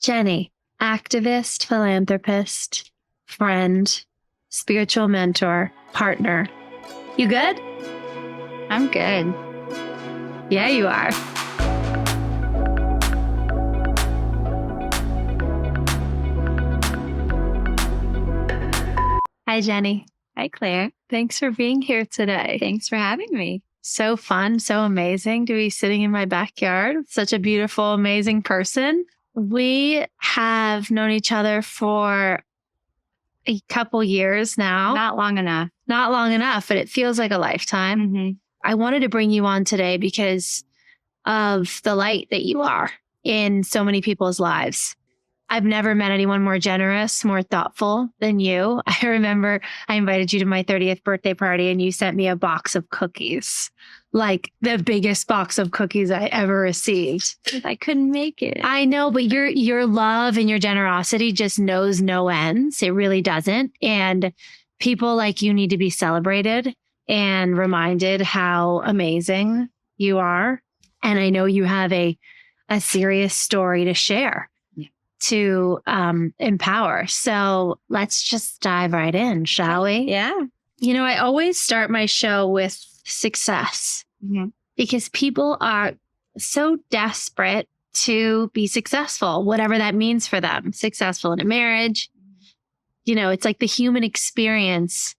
Jenny, activist, philanthropist, friend, spiritual mentor, partner. You good? I'm good. Yeah, you are. Hi, Jenny. Hi, Claire. Thanks for being here today. Thanks for having me. So fun, so amazing to be sitting in my backyard with such a beautiful, amazing person. We have known each other for a couple years now. Not long enough. Not long enough, but it feels like a lifetime. Mm-hmm. I wanted to bring you on today because of the light that you are in so many people's lives. I've never met anyone more generous, more thoughtful than you. I remember I invited you to my 30th birthday party and you sent me a box of cookies, like the biggest box of cookies I ever received. I couldn't make it. I know, but your love and your generosity just knows no ends. It really doesn't. And people like you need to be celebrated and reminded how amazing you are. And I know you have a serious story to share. To empower. So let's just dive right in, shall we? Yeah. You know, I always start my show with success because people are so desperate to be successful, whatever that means for them. Successful in a marriage. You know, it's like the human experience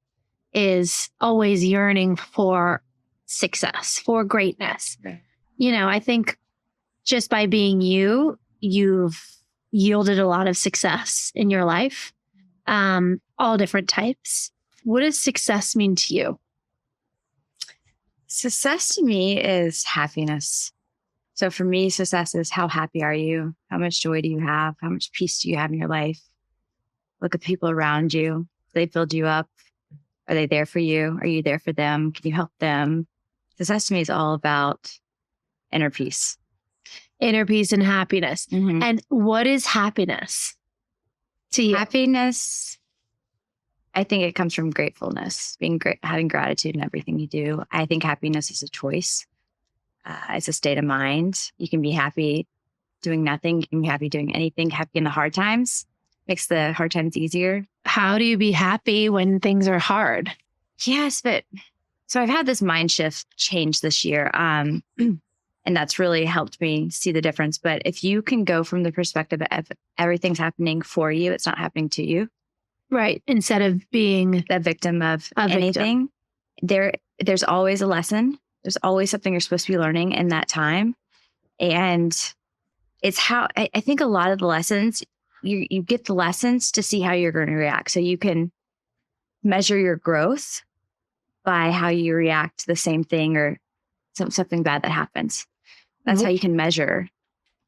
is always yearning for success, for greatness. Right. You know, I think just by being you've yielded a lot of success in your life, all different types. What does success mean to you? Success to me is happiness. So for me, success is how happy are you? How much joy do you have? How much peace do you have in your life? Look at people around you. Do they build you up? Are they there for you? Are you there for them? Can you help them? Success to me is all about inner peace. Inner peace and happiness. Mm-hmm. And what is happiness to you? Happiness, I think it comes from gratefulness, having gratitude in everything you do. I think happiness is a choice. It's a state of mind. You can be happy doing nothing. You can be happy doing anything. Happy in the hard times makes the hard times easier. How do you be happy when things are hard? Yes, so I've had this mind shift change this year. And that's really helped me see the difference. But if you can go from the perspective of everything's happening for you, it's not happening to you. Right. Instead of being the victim of anything, there's always a lesson. There's always something you're supposed to be learning in that time. And it's how I think a lot of the lessons, you get the lessons to see how you're going to react. So you can measure your growth by how you react to the same thing or something bad that happens. That's how you can measure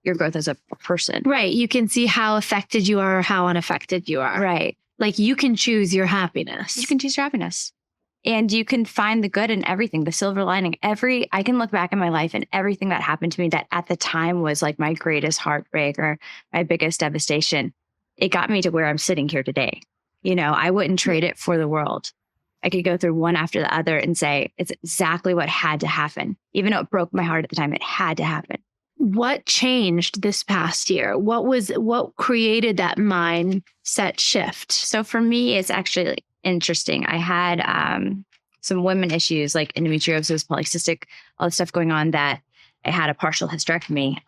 your growth as a person. Right. You can see how affected you are or how unaffected you are. Right. Like you can choose your happiness. You can choose your happiness. And you can find the good in everything, the silver lining. I can look back in my life and everything that happened to me that at the time was like my greatest heartbreak or my biggest devastation. It got me to where I'm sitting here today. You know, I wouldn't trade it for the world. I could go through one after the other and say, it's exactly what had to happen. Even though it broke my heart at the time, it had to happen. What changed this past year? What created that mindset shift? So for me, it's actually interesting. I had some women issues like endometriosis, polycystic, all the stuff going on that I had a partial hysterectomy.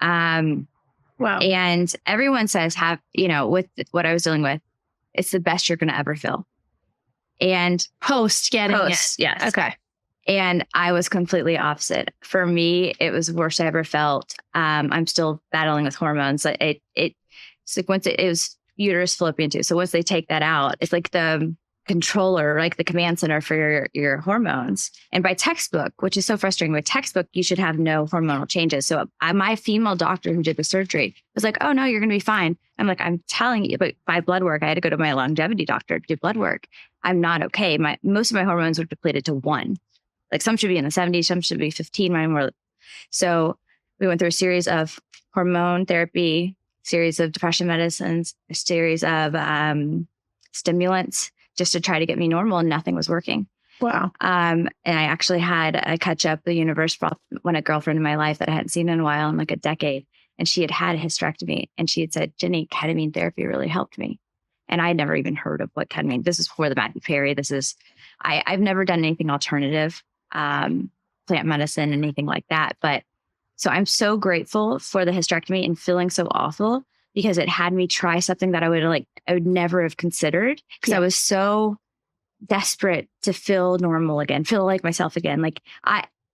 Wow. And everyone says with what I was dealing with, it's the best you're going to ever feel. And post getting it. Yes. Okay. And I was completely opposite. For me, it was the worst I ever felt. I'm still battling with hormones. It's like once it was uterus fallopian tube. So once they take that out, it's like the controller, like the command center for your hormones. And by textbook, which is so frustrating, with textbook, you should have no hormonal changes. So my female doctor who did the surgery was like, oh no, you're going to be fine. I'm like, I'm telling you, but by blood work, I had to go to my longevity doctor to do blood work. I'm not okay. Most of my hormones were depleted to 1. Like some should be in the 70s, some should be 15. Mine were. So we went through a series of hormone therapy, series of depression medicines, a series of stimulants just to try to get me normal, and nothing was working. Wow. And I actually had a catch up the universe brought when a girlfriend in my life that I hadn't seen in a while, in like a decade. and she had had a hysterectomy, and she had said, Jenny, ketamine therapy really helped me. And I had never even heard of what ketamine. This is before the Matthew Perry. I've never done anything alternative, plant medicine, anything like that. But so I'm so grateful for the hysterectomy and feeling so awful, because it had me try something that I would never have considered, because I was so desperate to feel normal again, feel like myself again.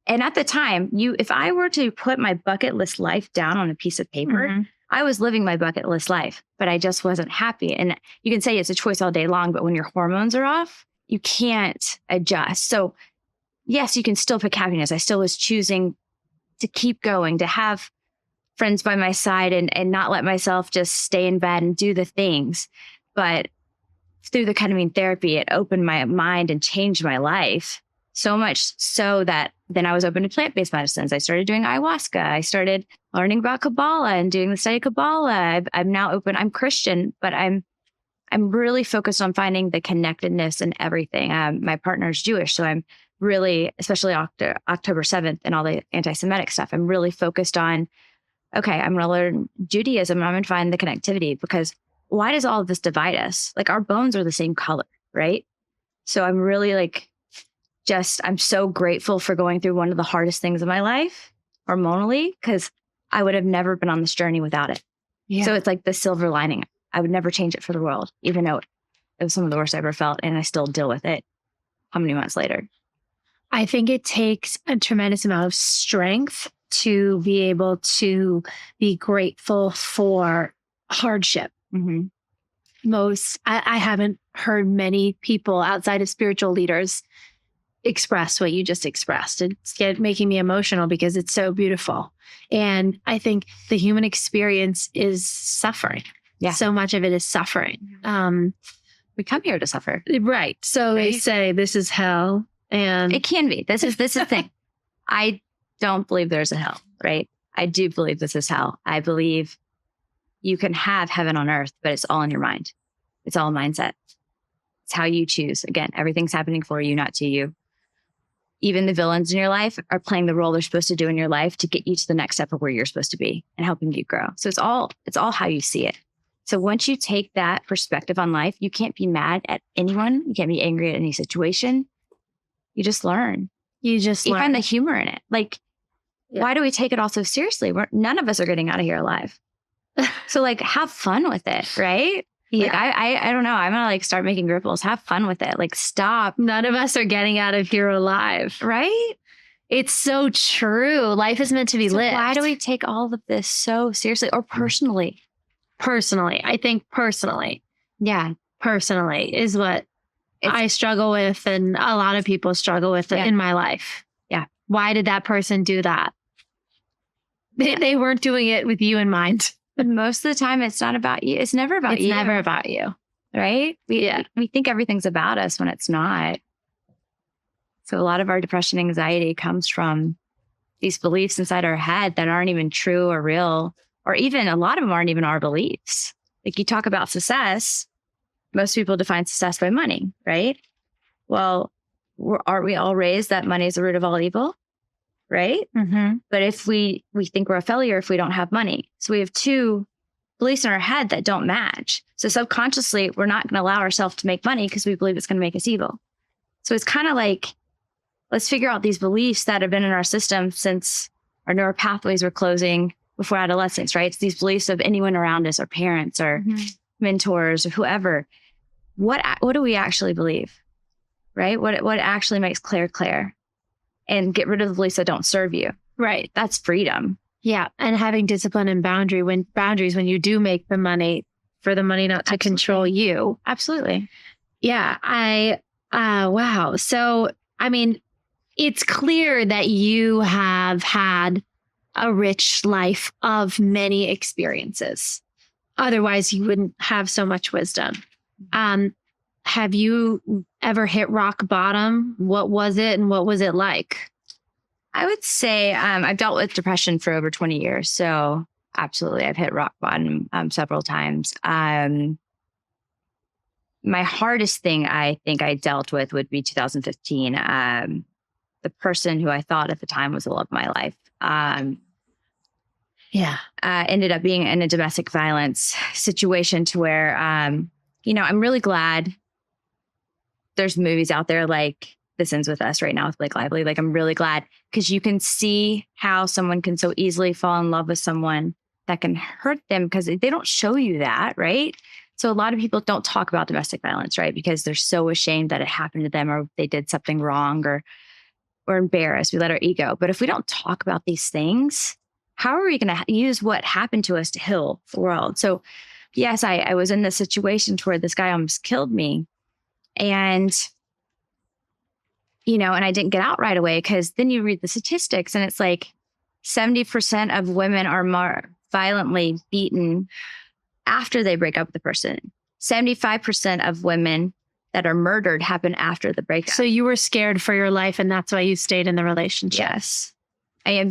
And at the time, if I were to put my bucket list life down on a piece of paper, I was living my bucket list life, but I just wasn't happy. And you can say it's a choice all day long, but when your hormones are off, you can't adjust. So yes, you can still pick happiness. I still was choosing to keep going, to have friends by my side and not let myself just stay in bed and do the things. But through the ketamine therapy, it opened my mind and changed my life so much so that then I was open to plant-based medicines. I started doing ayahuasca. I started learning about Kabbalah and doing the study of Kabbalah. I'm now open. I'm Christian, but I'm really focused on finding the connectedness in everything. My partner's Jewish, so I'm really, especially October 7th and all the anti-Semitic stuff, I'm really focused on, okay, I'm going to learn Judaism. I'm going to find the connectivity, because why does all of this divide us? Like, our bones are the same color, right? So I'm really I'm so grateful for going through one of the hardest things in my life hormonally, because I would have never been on this journey without it. Yeah. So it's like the silver lining. I would never change it for the world, even though it was some of the worst I ever felt. And I still deal with it how many months later. I think it takes a tremendous amount of strength to be able to be grateful for hardship. I haven't heard many people outside of spiritual leaders express what you just expressed. It's making me emotional because it's so beautiful. And I think the human experience is suffering. Yeah. So much of it is suffering. We come here to suffer. Right. So they say this is hell. And it can be. This is the thing. I don't believe there's a hell, right? I do believe this is hell. I believe you can have heaven on earth, but it's all in your mind. It's all mindset. It's how you choose. Again, everything's happening for you, not to you. Even the villains in your life are playing the role they're supposed to do in your life to get you to the next step of where you're supposed to be and helping you grow. So it's all how you see it. So once you take that perspective on life, you can't be mad at anyone. You can't be angry at any situation. You just learn. You find the humor in it. Why do we take it all so seriously? None of us are getting out of here alive. So have fun with it, right? Yeah. I don't know. I'm going to start making ripples. Have fun with it. Stop. None of us are getting out of here alive. Right? It's so true. Life is meant to be lived. Why do we take all of this so seriously or personally? I think personally. Yeah. Personally is what I struggle with, and a lot of people struggle with in my life. Yeah. Why did that person do that? They weren't doing it with you in mind. But most of the time, it's not about you. It's never about you. It's never about you. Right? We think everything's about us when it's not. So a lot of our depression, anxiety comes from these beliefs inside our head that aren't even true or real, or even a lot of them aren't even our beliefs. You talk about success. Most people define success by money, right? Well, aren't we all raised that money is the root of all evil? Right? Mm-hmm. But if we think we're a failure if we don't have money. So we have two beliefs in our head that don't match. So subconsciously, we're not going to allow ourselves to make money because we believe it's going to make us evil. So it's kind of let's figure out these beliefs that have been in our system since our neural pathways were closing before adolescence, right? It's these beliefs of anyone around us, our parents or mentors or whoever. What do we actually believe, right? What actually makes Claire? And get rid of the beliefs that don't serve you. Right. That's freedom. Yeah. And having discipline and boundaries when you do make the money, for the money not to control you. Absolutely. Yeah. Wow. So, it's clear that you have had a rich life of many experiences. Otherwise, you wouldn't have so much wisdom. Have you ever hit rock bottom? What was it and what was it like? I would say I've dealt with depression for over 20 years. So absolutely, I've hit rock bottom several times. My hardest thing I think I dealt with would be 2015. The person who I thought at the time was the love of my life. ended up being in a domestic violence situation to where, I'm really glad there's movies out there like This Ends With Us right now with Blake Lively. Like, I'm really glad because you can see how someone can so easily fall in love with someone that can hurt them because they don't show you that, right? So a lot of people don't talk about domestic violence, right? Because they're so ashamed that it happened to them or they did something wrong or embarrassed. We let our ego. But if we don't talk about these things, how are we going to use what happened to us to heal the world? So yes, I was in this situation to where this guy almost killed me. And, and I didn't get out right away because then you read the statistics and it's like 70% of women are more violently beaten after they break up with the person. 75% of women that are murdered happen after the breakup. So you were scared for your life and that's why you stayed in the relationship. Yes. I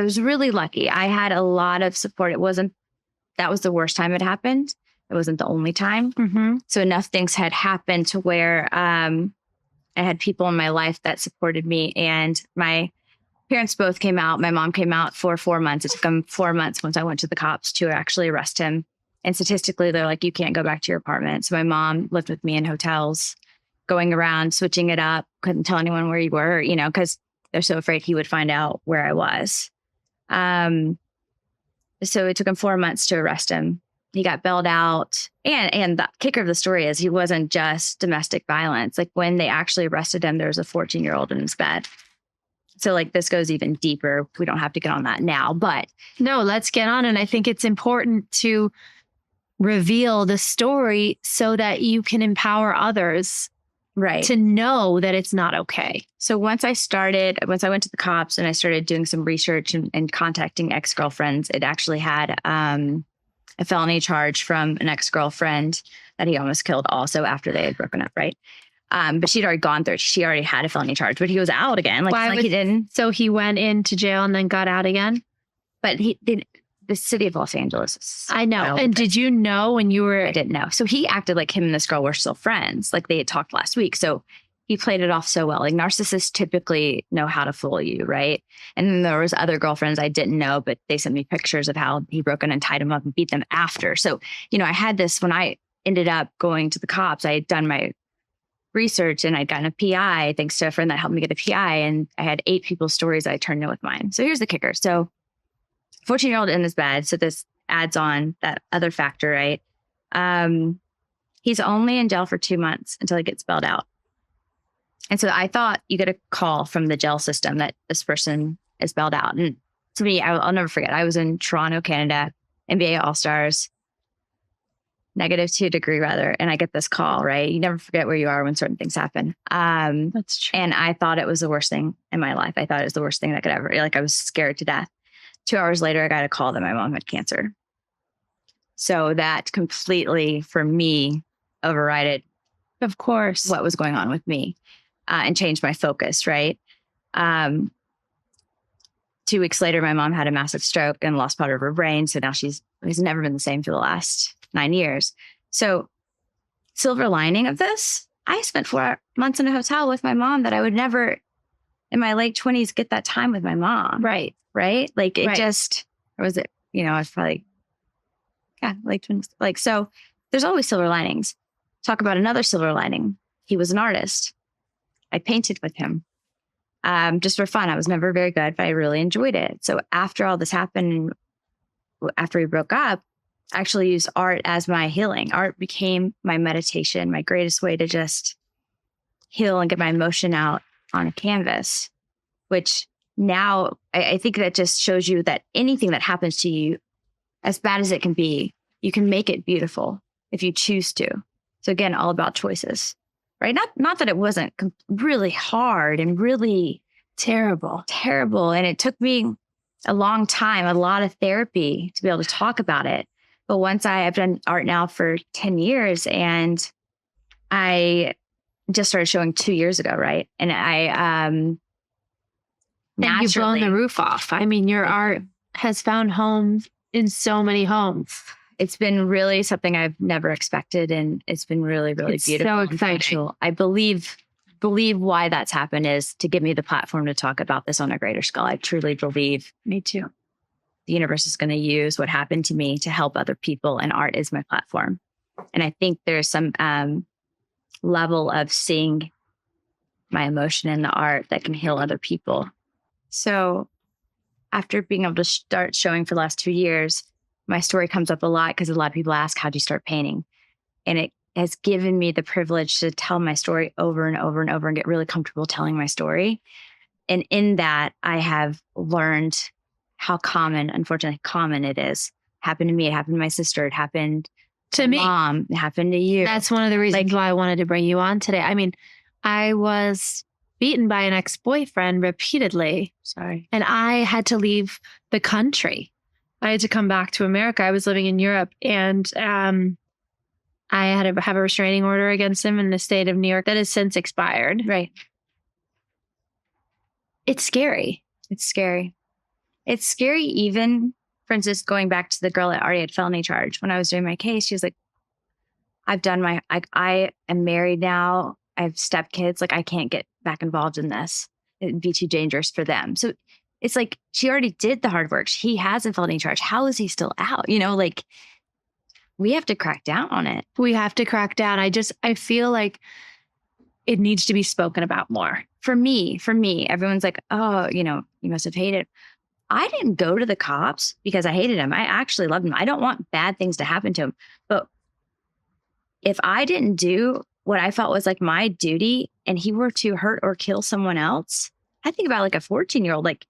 was really lucky. I had a lot of support. That was the worst time it happened. It wasn't the only time. Mm-hmm. So enough things had happened to where I had people in my life that supported me, and my parents both came out. My mom came out for 4 months. It took them 4 months once I went to the cops to actually arrest him. And statistically, they're like, you can't go back to your apartment. So my mom lived with me in hotels, going around, switching it up. Couldn't tell anyone where you were, because they're so afraid he would find out where I was. So it took him 4 months to arrest him. He got bailed out. And the kicker of the story is he wasn't just domestic violence. Like when they actually arrested him, there was a 14-year-old in his bed. So like this goes even deeper. We don't have to get on that now, but. No, let's get on. And I think it's important to reveal the story so that you can empower others. Right. To know that it's not okay. So once I went to the cops and I started doing some research and contacting ex-girlfriends, it actually had a felony charge from an ex-girlfriend that he almost killed also after they had broken up, right? But she'd already gone through it. She already had a felony charge, but he was out again. He didn't. So he went into jail and then got out again? But he did. The city of Los Angeles. I know. And did you know when you were? I didn't know. So he acted like him and this girl were still friends. Like they had talked last week. So he played it off so well. Like narcissists typically know how to fool you, right? And then there was other girlfriends I didn't know, but they sent me pictures of how he broke in and tied them up and beat them after. So, I had this when I ended up going to the cops. I had done my research and I'd gotten a PI thanks to a friend that helped me get a PI. And I had 8 people's stories I turned in with mine. So here's the kicker. So 14-year-old in his bed. So this adds on that other factor, right? He's only in jail for 2 months until he gets bailed out. And so I thought you get a call from the jail system that this person is bailed out. And to me, I'll never forget. I was in Toronto, Canada, NBA All-Stars, -2 degree weather. And I get this call, right? You never forget where you are when certain things happen. That's true. And I thought it was the worst thing in my life. I thought it was the worst thing that could ever, I was scared to death. 2 hours later, I got a call that my mom had cancer. So that completely, for me, overrided, of course, what was going on with me and changed my focus, right? 2 weeks later, my mom had a massive stroke and lost part of her brain. So now she's never been the same for the last 9 years. So silver lining of this, I spent 4 months in a hotel with my mom that I would never, in my late 20s, get that time with my mom. Right. Right? Like it Right. just, or was it, I was probably, late 20s. Like, so there's always silver linings. Talk about another silver lining. He was an artist. I painted with him just for fun. I was never very good, but I really enjoyed it. So after all this happened, after we broke up, I actually used art as my healing. Art became my meditation, my greatest way to just heal and get my emotion out on a canvas, which now I think that just shows you that anything that happens to you, as bad as it can be, you can make it beautiful if you choose to. So again, all about choices, right? Not that it wasn't really hard and really terrible. And it took me a long time, a lot of therapy to be able to talk about it. But once I've done art now for 10 years and I just started showing 2 years ago, right? And and you've blown the roof off. I mean, your art has found homes in so many homes. It's been really something I've never expected. And it's been really, really beautiful. So exciting. I believe believe why that's happened is to give me the platform to talk about this on a greater scale. I truly believe Me too. the universe is going to use what happened to me to help other people, and art is my platform. And I think there's some level of seeing my emotion in the art that can heal other people. So after being able to start showing for the last 2 years, my story comes up a lot because a lot of people ask, how'd you start painting? And it has given me the privilege to tell my story over and over and over and get really comfortable telling my story. And in that, I have learned how unfortunately common it is. Happened to me. It happened to my sister. It happened To me, mom. It happened to you. that's one of the reasons why I wanted to bring you on today. I mean, I was beaten by an ex-boyfriend repeatedly. Sorry. And I had to leave the country. I had to come back to America. I was living in Europe, and I had to have a restraining order against him in the state of New York that has since expired. Right. It's scary. It's scary. It's scary even, for instance, going back to the girl that already had felony charge. When I was doing my case, she was like, I am married now. I have stepkids. Like, I can't get back involved in this. It'd be too dangerous for them. So it's like, she already did the hard work. He has a felony charge. How is he still out? Like, we have to crack down on it. We have to crack down. I feel like it needs to be spoken about more. For me, everyone's like, oh, you must have hated. I didn't go to the cops because I hated him. I actually loved him. I don't want bad things to happen to him. But if I didn't do what I felt was like my duty and he were to hurt or kill someone else, I think about like a 14-year-old, like,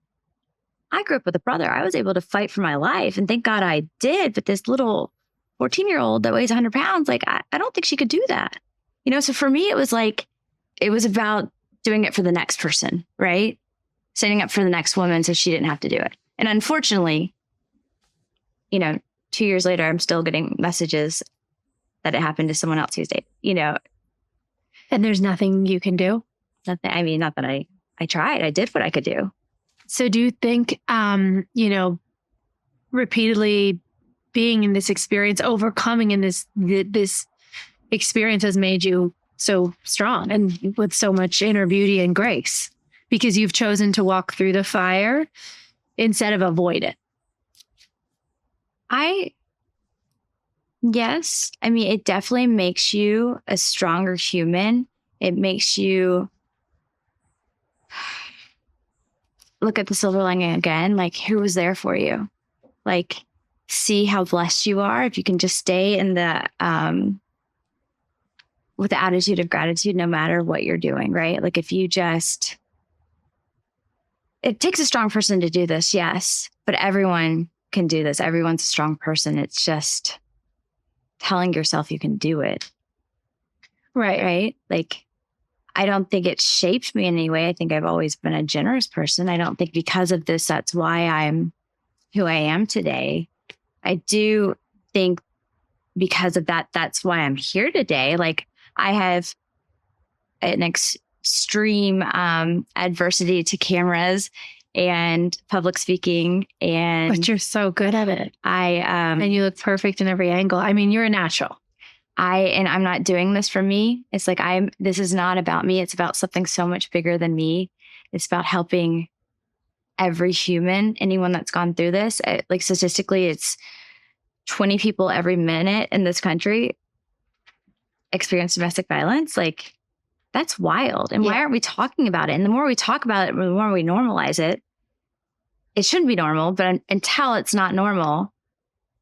I grew up with a brother. I was able to fight for my life, and thank God I did. But this little 14-year-old that weighs 100 pounds, like, I don't think she could do that. So for me, it was about doing it for the next person, right? Standing up for the next woman so she didn't have to do it. And unfortunately, 2 years later, I'm still getting messages that it happened to someone else who's dating, And there's nothing you can do? Nothing. I mean, not that I tried. I did what I could do. So do you think, repeatedly being in this experience, overcoming in this experience has made you so strong and with so much inner beauty and grace because you've chosen to walk through the fire instead of avoid it? Yes. I mean, it definitely makes you a stronger human. It makes you look at the silver lining again. Like, who was there for you? Like, see how blessed you are. If you can just stay in with the attitude of gratitude, no matter what you're doing, right? Like, if you just, it takes a strong person to do this. Yes. But everyone can do this. Everyone's a strong person. It's just telling yourself you can do it. Right. Right. Like, I don't think it shaped me in any way. I think I've always been a generous person. I don't think because of this, that's why I'm who I am today. I do think because of that, that's why I'm here today. Like, I have an extreme adversity to cameras and public speaking, But you're so good at it. And you look perfect in every angle. I mean, you're a natural. I'm not doing this for me. It's like, this is not about me. It's about something so much bigger than me. It's about helping every human, anyone that's gone through this. Like, statistically, it's 20 people every minute in this country experience domestic violence. Like, that's wild. And why aren't we talking about it? And the more we talk about it, the more we normalize it. It shouldn't be normal, but until it's not normal,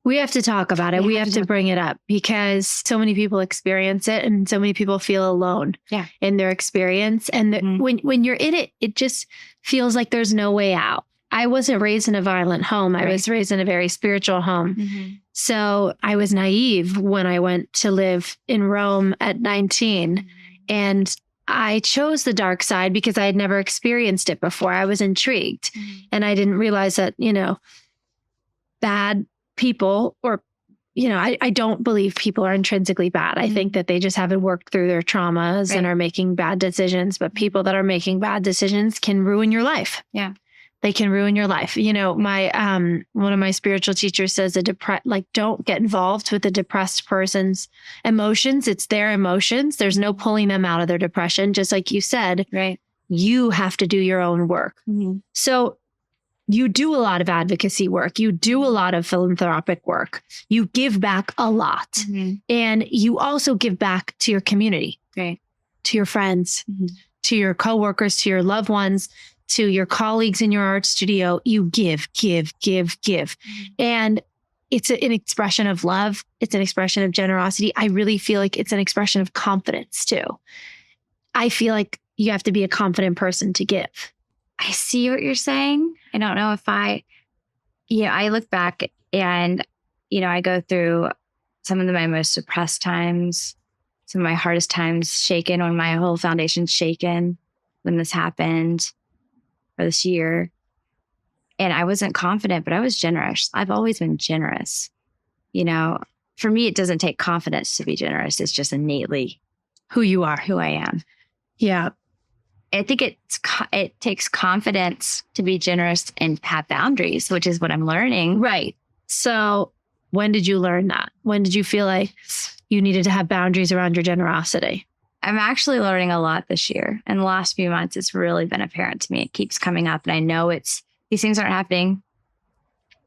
we have to talk about it. We have to bring it up because so many people experience it and so many people feel alone in their experience. And when you're in it, it just feels like there's no way out. I wasn't raised in a violent home. I was raised in a very spiritual home. Mm-hmm. So I was naive when I went to live in Rome at 19. Mm-hmm. And I chose the dark side because I had never experienced it before. I was intrigued. Mm-hmm. And I didn't realize that, bad people I don't believe people are intrinsically bad. I think that they just haven't worked through their traumas and are making bad decisions. But people that are making bad decisions can ruin your life. Yeah. They can ruin your life. You know, my one of my spiritual teachers says don't get involved with the depressed person's emotions. It's their emotions. There's no pulling them out of their depression. Just like you said, Right. You have to do your own work. Mm-hmm. So you do a lot of advocacy work. You do a lot of philanthropic work. You give back a lot. Mm-hmm. And you also give back to your community, Right. to your friends, Mm-hmm. to your coworkers, to your loved ones, to your colleagues in your art studio. You give. Mm-hmm. And it's an expression of love. It's an expression of generosity. I really feel like it's an expression of confidence too. I feel like you have to be a confident person to give. I see what you're saying. I don't know if I look back and, I go through some of my most depressed times, some of my hardest times shaken when my whole foundation's shaken when this happened or this year. And I wasn't confident, but I was generous. I've always been generous. For me, it doesn't take confidence to be generous. It's just innately Who you are. who I am. Yeah. I think it takes confidence to be generous and have boundaries, which is what I'm learning. Right. So when did you learn that? When did you feel like you needed to have boundaries around your generosity? I'm actually learning a lot this year. In the last few months, it's really been apparent to me. It keeps coming up. And I know these things aren't happening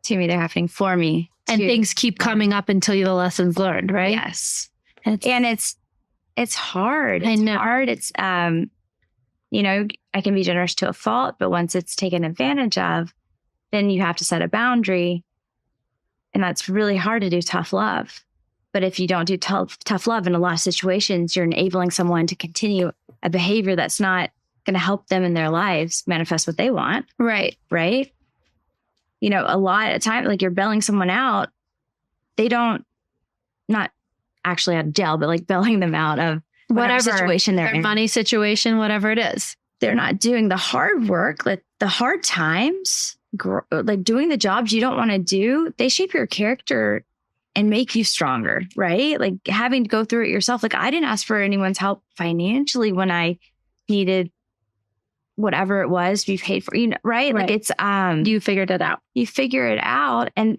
to me. They're happening for me. And things keep coming up until the lessons learned, right? Yes. And it's hard. I know. It's hard. It's, I can be generous to a fault, but once it's taken advantage of, then you have to set a boundary. And that's really hard to do tough love. But if you don't do tough love in a lot of situations, you're enabling someone to continue a behavior that's not going to help them in their lives manifest what they want. Right. Right. A lot of time, like you're bailing someone out, they don't, not actually out of jail, but like bailing them out of whatever situation they're in. Money situation, whatever it is. They're not doing the hard work, like the hard times, like doing the jobs you don't want to do. They shape your character and make you stronger, right? Like having to go through it yourself. Like I didn't ask for anyone's help financially when I needed whatever it was to be paid for, right? Like it's, you figured it out. You figure it out. And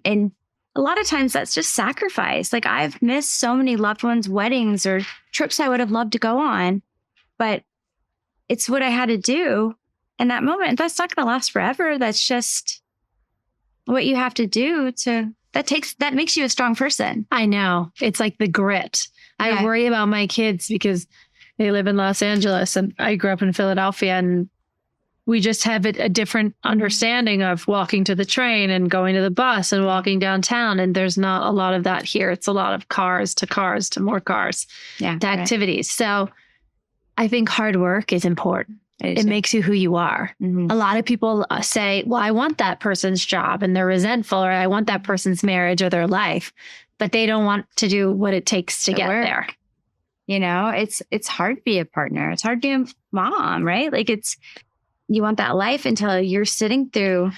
a lot of times that's just sacrifice. Like I've missed so many loved ones' weddings or trips I would have loved to go on, but it's what I had to do in that moment. That's not going to last forever. That's just what you have to do that makes you a strong person. I know. It's like the grit. Yeah. I worry about my kids because they live in Los Angeles and I grew up in Philadelphia, and we just have a different understanding of walking to the train and going to the bus and walking downtown. And there's not a lot of that here. It's a lot of cars to more cars, to activities. So I think hard work is important. It makes you who you are. Mm-hmm. A lot of people say, well, I want that person's job, and they're resentful, or I want that person's marriage or their life, but they don't want to do what it takes to get there. It's hard to be a partner. It's hard to be a mom, right? Like you want that life until you're sitting through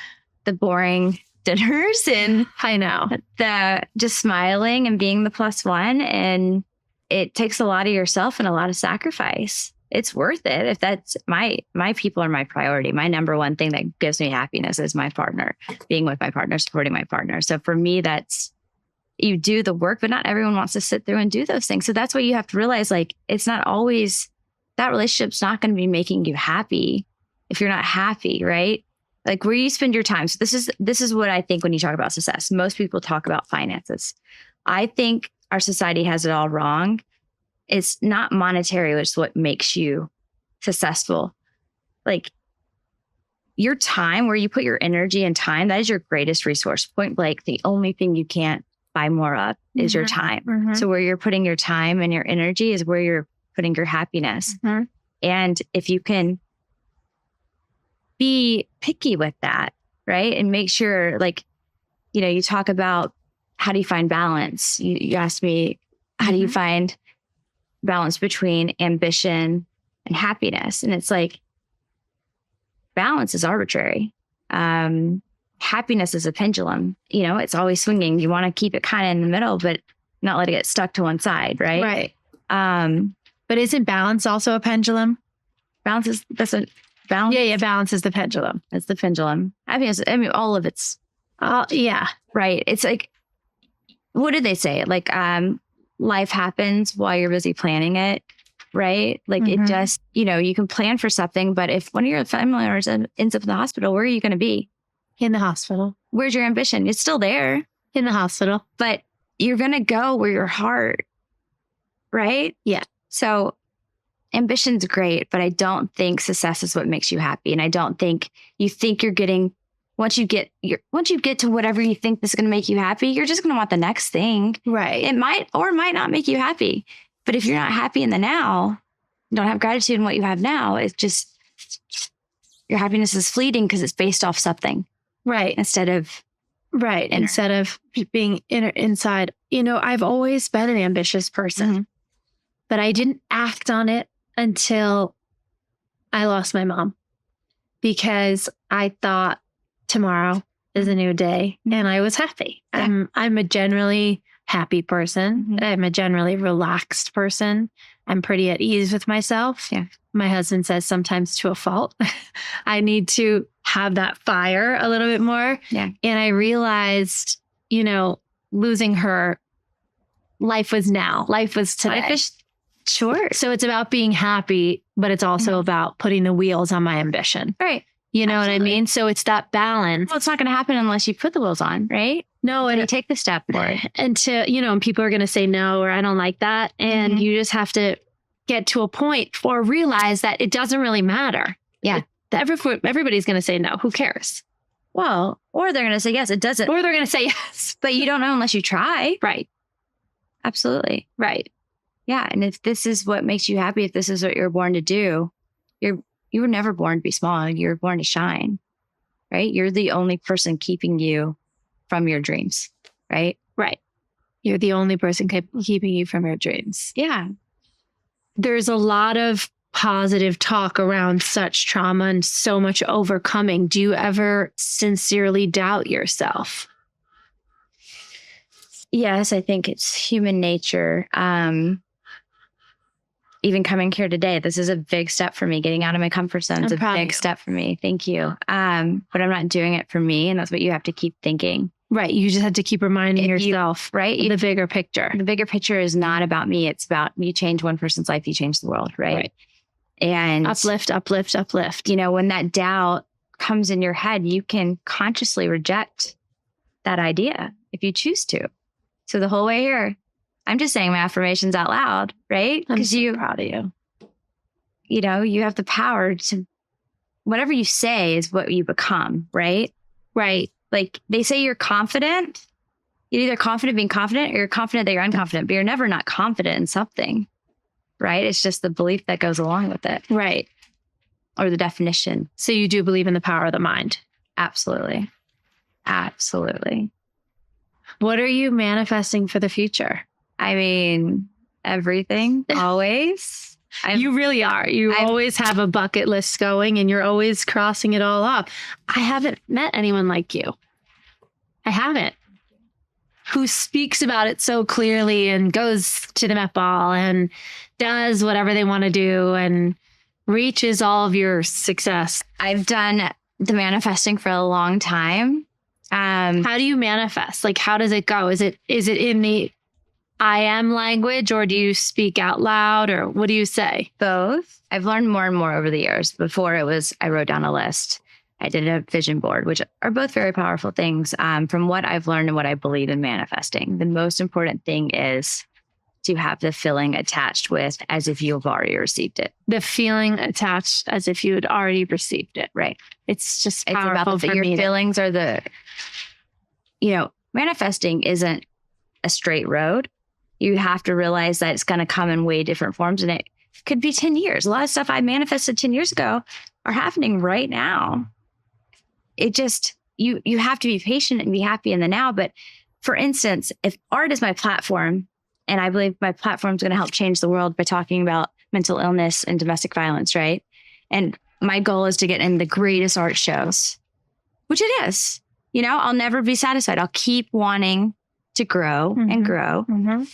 the boring dinners and I know the just smiling and being the plus one. And it takes a lot of yourself and a lot of sacrifice. It's worth it. If that's my people are my priority. My number one thing that gives me happiness is my partner, being with my partner, supporting my partner. So for me, that's, you do the work, but not everyone wants to sit through and do those things. So that's what you have to realize. Like, it's not always, that relationship's not going to be making you happy if you're not happy, right? Like where you spend your time. So this is what I think when you talk about success. Most people talk about finances. I think our society has it all wrong. It's not monetary, which is what makes you successful. Like your time, where you put your energy and time, that is your greatest resource. Point blank, the only thing you can't buy more of is your time. Mm-hmm. So where you're putting your time and your energy is where you're putting your happiness. Mm-hmm. And if you can be picky with that, right? And make sure, like, you talk about how do you find balance? You asked me, how do you find balance between ambition and happiness? And it's like, balance is arbitrary. Happiness is a pendulum. It's always swinging. You want to keep it kind of in the middle, but not let it get stuck to one side, right? Right. But isn't balance also a pendulum? Balance is, balance. Yeah. Balance is the pendulum. It's the pendulum. I mean, all of it's yeah. right. It's like, what did they say? Like, life happens while you're busy planning it. Right. Like it just, you can plan for something, but if one of your family members ends up in the hospital, where are you going to be? In the hospital. Where's your ambition? It's still there. In the hospital. But you're going to go where your heart, right? Yeah. So ambition's great, but I don't think success is what makes you happy. And I don't think you're getting, once you get to whatever you think this is going to make you happy, you're just going to want the next thing. Right. It might or might not make you happy. But if you're not happy in the now, don't have gratitude in what you have now, it's just, your happiness is fleeting because it's based off something. Right. Instead of being inside. I've always been an ambitious person, but I didn't act on it until I lost my mom, because I thought tomorrow is a new day and I was happy. Yeah. I'm a generally happy person. I'm a generally relaxed person. I'm pretty at ease with myself. Yeah. My husband says sometimes to a fault. I need to have that fire a little bit more. Yeah. And I realized, losing her, life was now. Life was today. Sure. So it's about being happy, but it's also about putting the wheels on my ambition. Right. You know Absolutely. what I mean? So it's that balance. Well, it's not going to happen unless you put the wheels on, right? No, and you take the step for it. And and people are going to say no, or I don't like that. And you just have to get to a point or realize that it doesn't really matter. Yeah. Everybody's going to say no. Who cares? Well, or they're going to say yes, it doesn't. Or they're going to say yes. But you don't know unless you try. Right. Absolutely. Right. Yeah. And if this is what makes you happy, if this is what you're born to do, you were never born to be small. You were born to shine, right? You're the only person keeping you from your dreams, right? Right. You're the only person keeping you from your dreams. Yeah. There's a lot of positive talk around such trauma and so much overcoming. Do you ever sincerely doubt yourself? Yes, I think it's human nature. Even coming here today, this is a big step for me. Getting out of my comfort zone is a big step for me. Thank you. But I'm not doing it for me. And that's what you have to keep thinking. Right. You just have to keep reminding yourself, right? The bigger picture. The bigger picture is not about me. It's about you change one person's life, you change the world, right? And uplift. When that doubt comes in your head, you can consciously reject that idea if you choose to. So the whole way here, I'm just saying my affirmations out loud, right? Because I'm so proud of you. You have the power to, whatever you say is what you become, right? Right. Like they say you're confident. You're either confident being confident or you're confident that you're unconfident, but you're never not confident in something, right? It's just the belief that goes along with it. Right. Or the definition. So you do believe in the power of the mind? Absolutely. Absolutely. What are you manifesting for the future? I mean, everything, always. You really are. You always have a bucket list going and you're always crossing it all off. I haven't met anyone like you. I haven't. Who speaks about it so clearly and goes to the Met Ball and does whatever they want to do and reaches all of your success. I've done the manifesting for a long time. How do you manifest? Like, how does it go? Is it in the I am language, or do you speak out loud, or what do you say? Both. I've learned more and more over the years. Before it was, I wrote down a list. I did a vision board, which are both very powerful things. From what I've learned and what I believe in manifesting, the most important thing is to have the feeling attached with as if you've already received it. The feeling attached as if you had already received it. Right. It's just it's powerful about for your me. Feelings are manifesting isn't a straight road. You have to realize that it's going to come in way different forms, and it could be 10 years. A lot of stuff I manifested 10 years ago are happening right now. It just, you have to be patient and be happy in the now. But for instance, if art is my platform, and I believe my platform is going to help change the world by talking about mental illness and domestic violence, right? And my goal is to get in the greatest art shows, which it is. I'll never be satisfied. I'll keep wanting to grow and grow. Mm-hmm.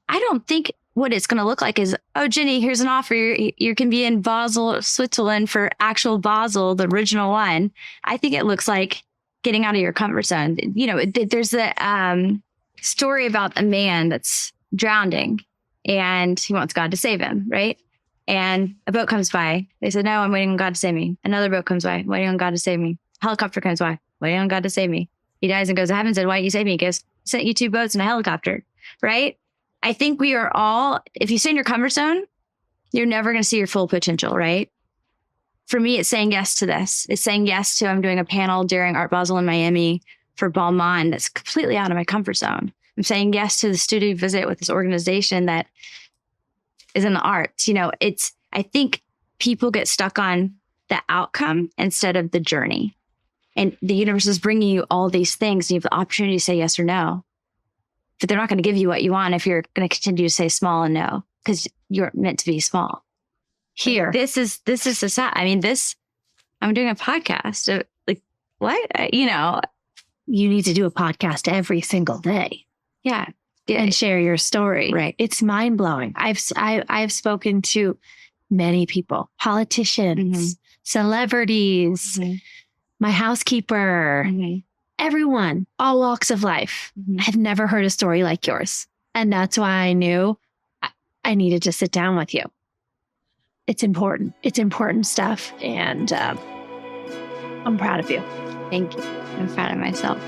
I don't think what it's going to look like is, oh, Jenny, here's an offer. You can be in Basel, Switzerland for actual Basel, the original one. I think it looks like getting out of your comfort zone. You know, there's a story about a man that's drowning and he wants God to save him, right? And a boat comes by. They said, no, I'm waiting on God to save me. Another boat comes by, waiting on God to save me. Helicopter comes by, waiting on God to save me. He dies and goes to heaven and said, why didn't you save me? He goes, sent you 2 boats and a helicopter, right? I think we are all, if you stay in your comfort zone, you're never going to see your full potential, right? For me, it's saying yes to this. It's saying yes to, I'm doing a panel during Art Basel in Miami for Balmain that's completely out of my comfort zone. I'm saying yes to the studio visit with this organization that is in the arts. You know, I think people get stuck on the outcome instead of the journey. And the universe is bringing you all these things. And you have the opportunity to say yes or no. But they're not going to give you what you want if you're going to continue to say small and no, because you're meant to be small. Here, this is society. I mean, I'm doing a podcast. Like, what? You know, you need to do a podcast every single day. Yeah. And share your story. Right. It's mind blowing. I've spoken to many people, politicians, celebrities, my housekeeper, everyone, all walks of life. I've never heard a story like yours. And that's why I knew I needed to sit down with you. It's important. It's important stuff. And I'm proud of you. Thank you. I'm proud of myself.